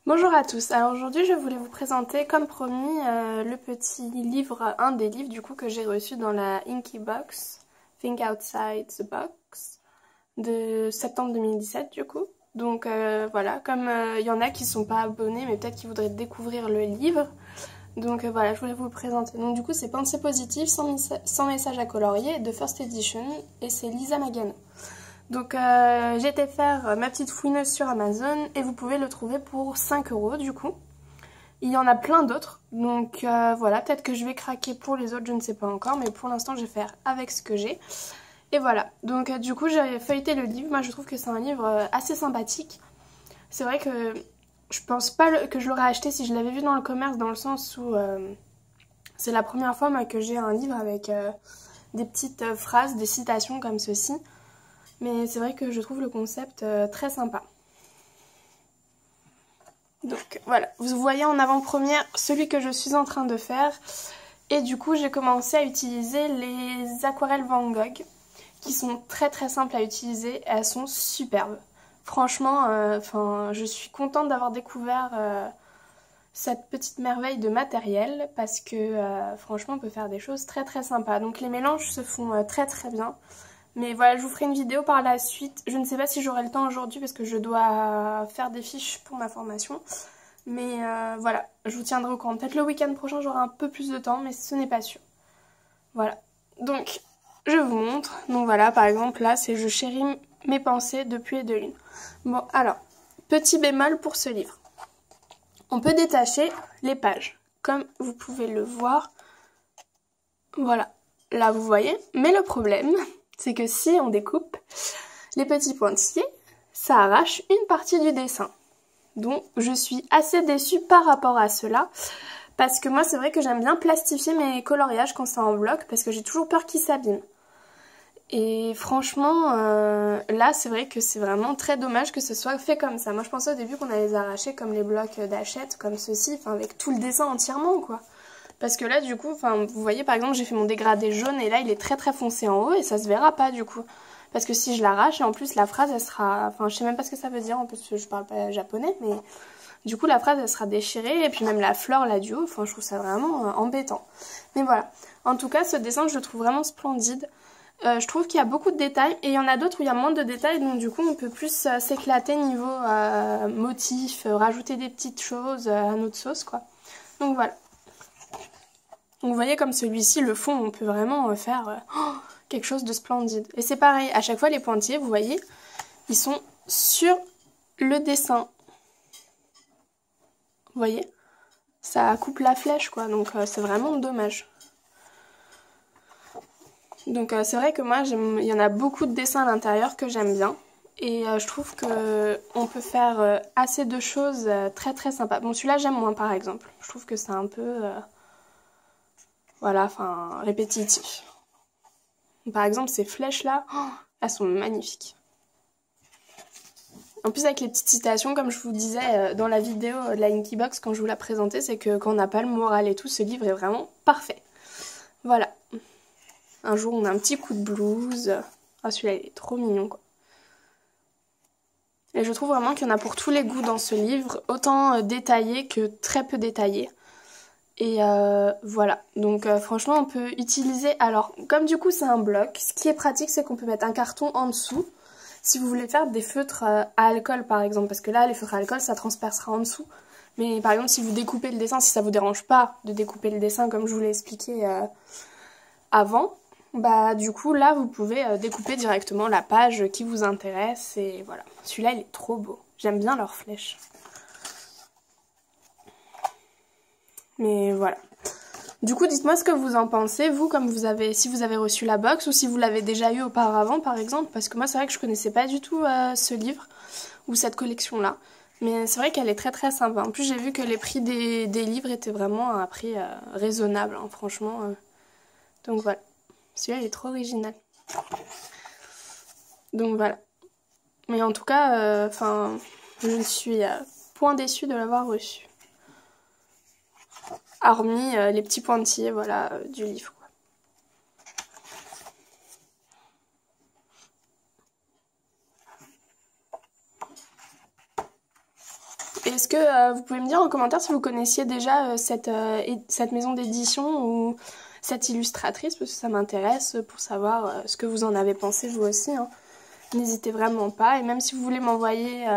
Bonjour à tous, alors aujourd'hui je voulais vous présenter comme promis le petit livre, un des livres du coup que j'ai reçu dans la Inky Box, Think Outside the Box, de septembre 2017 du coup. Donc voilà, comme il y en a qui sont pas abonnés mais peut-être qui voudraient découvrir le livre, donc voilà, je voulais vous le présenter. Donc du coup c'est Pensées positives sans message à colorier de First Edition et c'est Lisa Magano. Donc j'ai été faire ma petite fouineuse sur Amazon et vous pouvez le trouver pour 5 € du coup. Il y en a plein d'autres, donc voilà, peut-être que je vais craquer pour les autres, je ne sais pas encore, mais pour l'instant je vais faire avec ce que j'ai. Et voilà, donc du coup j'ai feuilleté le livre, moi je trouve que c'est un livre assez sympathique. C'est vrai que je pense pas que je l'aurais acheté si je l'avais vu dans le commerce, dans le sens où c'est la première fois moi, que j'ai un livre avec des petites phrases, des citations comme ceci. Mais c'est vrai que je trouve le concept très sympa. Donc voilà, vous voyez en avant-première celui que je suis en train de faire. Et du coup j'ai commencé à utiliser les aquarelles Van Gogh, qui sont très très simples à utiliser et elles sont superbes. Franchement, je suis contente d'avoir découvert cette petite merveille de matériel parce que franchement on peut faire des choses très très sympas. Donc les mélanges se font très très bien. Mais voilà, je vous ferai une vidéo par la suite. Je ne sais pas si j'aurai le temps aujourd'hui parce que je dois faire des fiches pour ma formation. Mais voilà, je vous tiendrai au courant. Peut-être le week-end prochain j'aurai un peu plus de temps, mais ce n'est pas sûr. Voilà. Donc, je vous montre. Donc voilà, par exemple, là, c'est Je chéris mes pensées depuis et de lune. Bon, alors, petit bémol pour ce livre. On peut détacher les pages, comme vous pouvez le voir. Voilà, là vous voyez. Mais le problème, c'est que si on découpe les petits pointillés, ça arrache une partie du dessin. Donc je suis assez déçue par rapport à cela, parce que moi c'est vrai que j'aime bien plastifier mes coloriages quand c'est en bloc, parce que j'ai toujours peur qu'ils s'abîment. Et franchement, là c'est vrai que c'est vraiment très dommage que ce soit fait comme ça. Moi je pensais au début qu'on allait les arracher comme les blocs d'Hachette, comme ceci, avec tout le dessin entièrement quoi. Parce que là, du coup, vous voyez, par exemple, j'ai fait mon dégradé jaune et là, il est très très foncé en haut et ça se verra pas, du coup. Parce que si je l'arrache, et en plus, la phrase, elle sera... Enfin, je sais même pas ce que ça veut dire, en plus, je parle pas japonais, mais... Du coup, la phrase, elle sera déchirée et puis même la fleur, là, du haut, je trouve ça vraiment embêtant. Mais voilà. En tout cas, ce dessin, je le trouve vraiment splendide. Je trouve qu'il y a beaucoup de détails et il y en a d'autres où il y a moins de détails, donc du coup, on peut plus s'éclater niveau motif, rajouter des petites choses à notre sauce, quoi. Donc voilà. Donc vous voyez comme celui-ci, le fond, on peut vraiment faire quelque chose de splendide. Et c'est pareil, à chaque fois les pointillés, vous voyez, ils sont sur le dessin. Vous voyez, ça coupe la flèche quoi, donc c'est vraiment dommage. Donc c'est vrai que moi, il y en a beaucoup de dessins à l'intérieur que j'aime bien. Et je trouve que on peut faire assez de choses très très sympas. Bon, celui-là j'aime moins par exemple. Je trouve que c'est un peu... voilà, répétitif. Par exemple, ces flèches-là, elles sont magnifiques. En plus, avec les petites citations, comme je vous disais dans la vidéo de la Inky Box, quand je vous la présentais, c'est que quand on n'a pas le moral et tout, ce livre est vraiment parfait. Voilà. Un jour, on a un petit coup de blues. Ah, celui-là, il est trop mignon, quoi. Et je trouve vraiment qu'il y en a pour tous les goûts dans ce livre, autant détaillé que très peu détaillé. Et voilà, donc franchement on peut utiliser, alors comme du coup c'est un bloc, ce qui est pratique c'est qu'on peut mettre un carton en dessous, si vous voulez faire des feutres à alcool par exemple, parce que là les feutres à alcool ça transpercera en dessous, mais par exemple si vous découpez le dessin, si ça vous dérange pas de découper le dessin comme je vous l'ai expliqué avant, bah du coup là vous pouvez découper directement la page qui vous intéresse et voilà, celui-là il est trop beau, j'aime bien leurs flèches. Mais voilà. Du coup, dites-moi ce que vous en pensez, vous, comme si vous avez reçu la box ou si vous l'avez déjà eu auparavant, par exemple. Parce que moi, c'est vrai que je connaissais pas du tout ce livre ou cette collection-là. Mais c'est vrai qu'elle est très très sympa. En plus, j'ai vu que les prix des livres étaient vraiment à un prix raisonnable, hein, franchement. Donc voilà. Celui-là, il est trop original. Donc voilà. Mais en tout cas, je ne suis point déçue de l'avoir reçu. Hormis les petits pointillés, voilà, du livre, quoi. Est-ce que vous pouvez me dire en commentaire si vous connaissiez déjà cette maison d'édition ou cette illustratrice, parce que ça m'intéresse pour savoir ce que vous en avez pensé vous aussi. Hein. N'hésitez vraiment pas, et même si vous voulez m'envoyer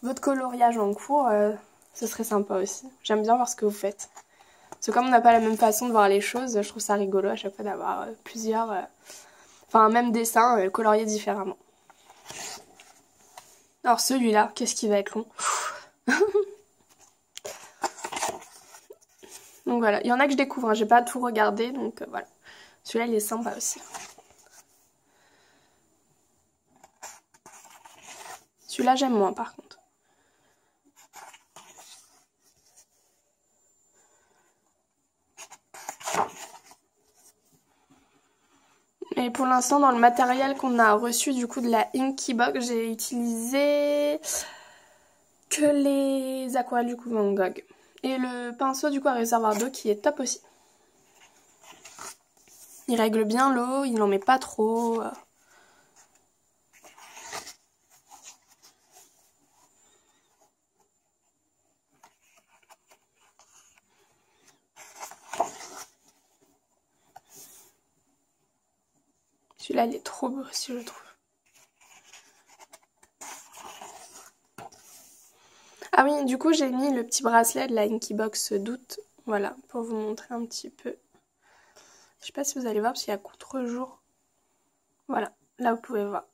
votre coloriage en cours, ce serait sympa aussi. J'aime bien voir ce que vous faites. Parce que comme on n'a pas la même façon de voir les choses, je trouve ça rigolo à chaque fois d'avoir plusieurs... Enfin, un même dessin colorié différemment. Alors celui-là, qu'est-ce qui va être long? Donc voilà, il y en a que je découvre, hein. J'ai pas tout regardé, donc voilà. Celui-là, il est sympa aussi. Celui-là, j'aime moins par contre. Et pour l'instant, dans le matériel qu'on a reçu du coup de la Inkybox, j'ai utilisé que les aquarelles du coup Van Gogh. Et le pinceau du coup à réservoir d'eau qui est top aussi. Il règle bien l'eau, il n'en met pas trop. Celui-là, il est trop beau aussi, je trouve. Ah oui, du coup, j'ai mis le petit bracelet de la Inkybox d'août. Voilà, pour vous montrer un petit peu. Je sais pas si vous allez voir, parce qu'il y a contre-jour. Voilà, là vous pouvez voir.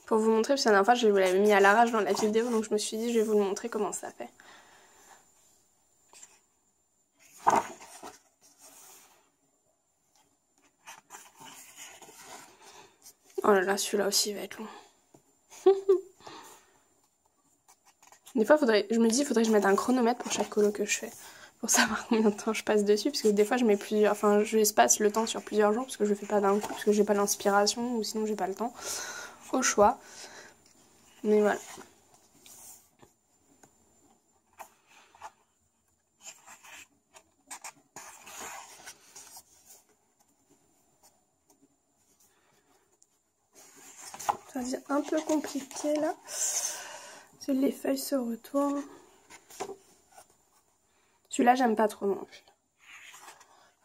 Pour vous montrer, parce que la dernière fois, je vous l'avais mis à l'arrache dans la vidéo, donc je me suis dit, je vais vous le montrer comment ça fait. Oh là là, celui-là aussi va être long. Des fois, je me dis, il faudrait que je mette un chronomètre pour chaque colo que je fais. Pour savoir combien de temps je passe dessus. Parce que des fois, je mets plusieurs... Enfin, je espace le temps sur plusieurs jours. Parce que je le fais pas d'un coup. Parce que j'ai pas l'inspiration. Ou sinon, j'ai pas le temps. Au choix. Mais voilà. Ça devient un peu compliqué là. Les feuilles se retournent. Celui-là, j'aime pas trop non plus.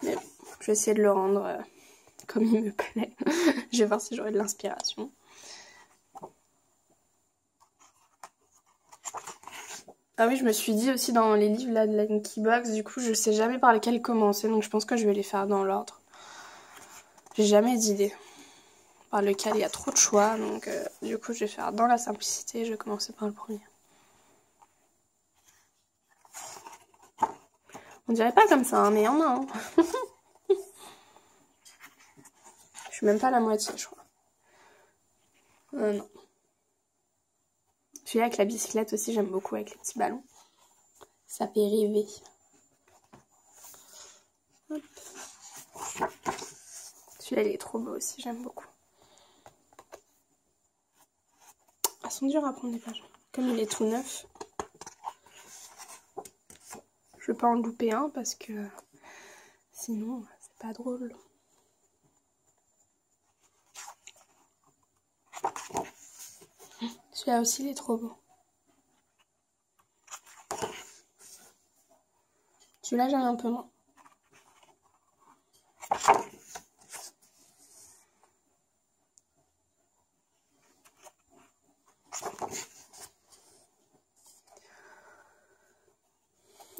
Mais bon, je vais essayer de le rendre comme il me plaît. Je vais voir si j'aurai de l'inspiration. Ah oui, je me suis dit aussi dans les livres là, de la Inkybox, du coup, je sais jamais par lequel commencer. Donc je pense que je vais les faire dans l'ordre. J'ai jamais d'idée par lequel il y a trop de choix. Donc du coup, je vais faire dans la simplicité. Je vais commencer par le premier. On dirait pas comme ça, hein, mais il y en a. Hein. Je suis même pas à la moitié, je crois. Non. Celui-là avec la bicyclette aussi, j'aime beaucoup avec les petits ballons. Ça fait rêver. Celui-là, il est trop beau aussi, j'aime beaucoup. Elles sont dures à prendre les pages. Comme il est tout neuf. Je vais pas en louper un parce que sinon, c'est pas drôle. Celui-là aussi, il est trop beau. Celui-là, j'aime un peu moins.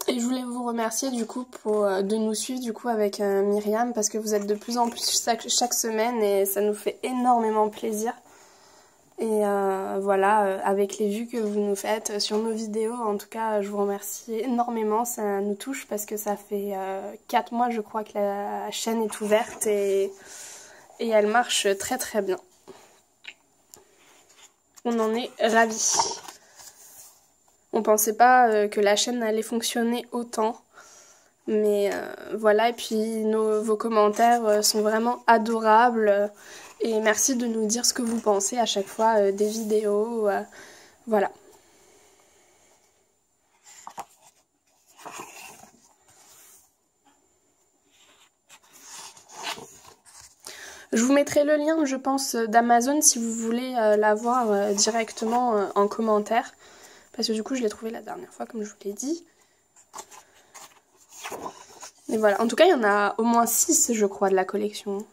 Et je voulais vous remercier du coup de nous suivre du coup avec Myriam parce que vous êtes de plus en plus chaque semaine et ça nous fait énormément plaisir. Et voilà, avec les vues que vous nous faites sur nos vidéos, en tout cas, je vous remercie énormément. Ça nous touche parce que ça fait 4 mois, je crois, que la chaîne est ouverte et elle marche très très bien. On en est ravis. On pensait pas que la chaîne allait fonctionner autant. Mais voilà, et puis vos commentaires sont vraiment adorables. Et merci de nous dire ce que vous pensez à chaque fois des vidéos. Voilà. Je vous mettrai le lien, je pense, d'Amazon si vous voulez la voir directement en commentaire. parce que du coup je l'ai trouvé la dernière fois comme je vous l'ai dit. Et voilà, en tout cas il y en a au moins 6 je crois de la collection.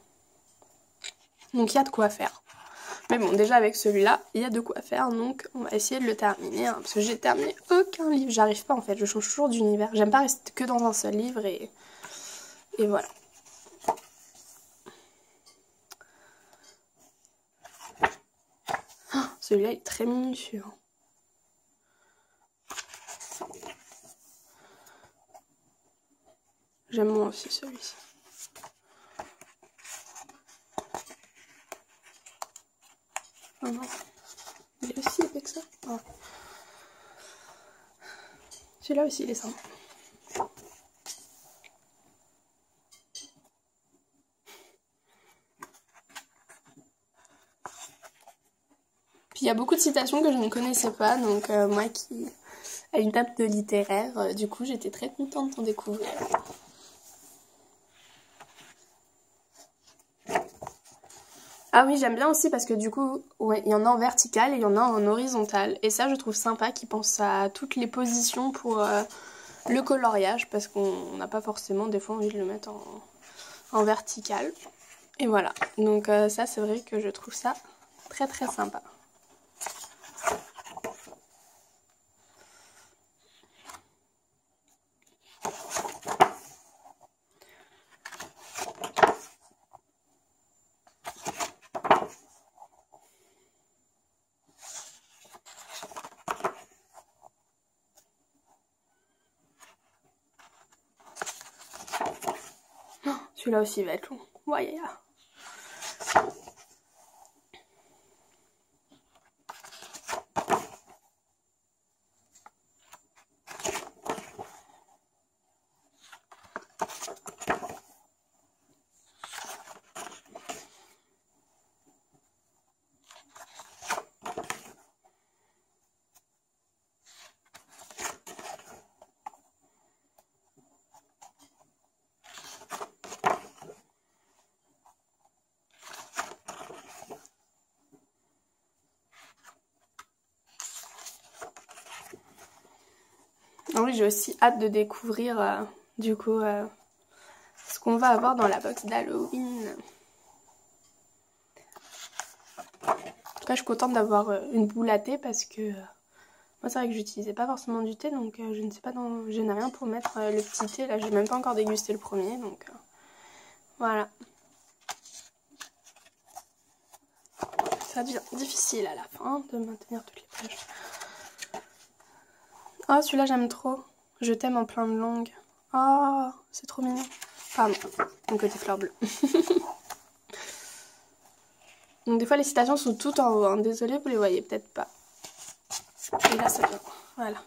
Donc il y a de quoi faire. Mais bon, déjà avec celui-là, il y a de quoi faire, donc on va essayer de le terminer, hein, parce que j'ai terminé aucun livre, j'arrive pas en fait, je change toujours d'univers. J'aime pas rester que dans un seul livre et voilà. Oh, celui-là est très minutieux. J'aime moins aussi celui-ci. Oh non, il est aussi épais que ça. Oh. Celui-là aussi il est sympa. Puis il y a beaucoup de citations que je ne connaissais pas, donc moi qui ai une table de littéraire, du coup j'étais très contente d'en découvrir. Ah oui, j'aime bien aussi parce que du coup, ouais, il y en a en vertical et il y en a en horizontal. Et ça, je trouve sympa qu'ils pensent à toutes les positions pour le coloriage parce qu'on n'a pas forcément des fois envie de le mettre en vertical. Et voilà, donc ça, c'est vrai que je trouve ça très très sympa. Celui-là aussi va être long. Ouais, yeah. Ah oui, j'ai aussi hâte de découvrir du coup ce qu'on va avoir dans la box d'Halloween. En tout cas, je suis contente d'avoir une boule à thé parce que moi, c'est vrai que j'utilisais pas forcément du thé, donc je ne sais pas, je n'ai rien pour mettre le petit thé. Là, j'ai même pas encore dégusté le premier, donc voilà. Ça devient difficile à la fin de maintenir toutes les pages. Oh, celui-là, j'aime trop. Je t'aime en plein de langues. Oh, c'est trop mignon. Pardon, mon côté fleur bleue. Donc des fois, les citations sont toutes en haut. Hein. Désolée, vous les voyez peut-être pas. Et là, c'est bon. Voilà.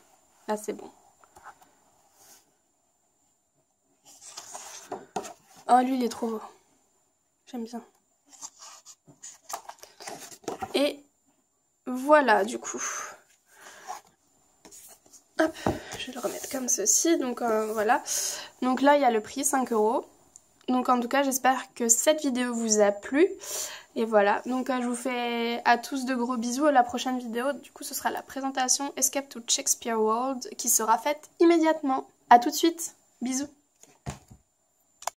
Là, c'est bon. Oh, lui, il est trop beau. J'aime bien. Et voilà, du coup. Hop, je vais le remettre comme ceci. Donc voilà. Donc là, il y a le prix, 5 €. Donc en tout cas, j'espère que cette vidéo vous a plu. Et voilà, donc je vous fais à tous de gros bisous. La prochaine vidéo, du coup, ce sera la présentation Escape to Shakespeare World qui sera faite immédiatement. A tout de suite, bisous.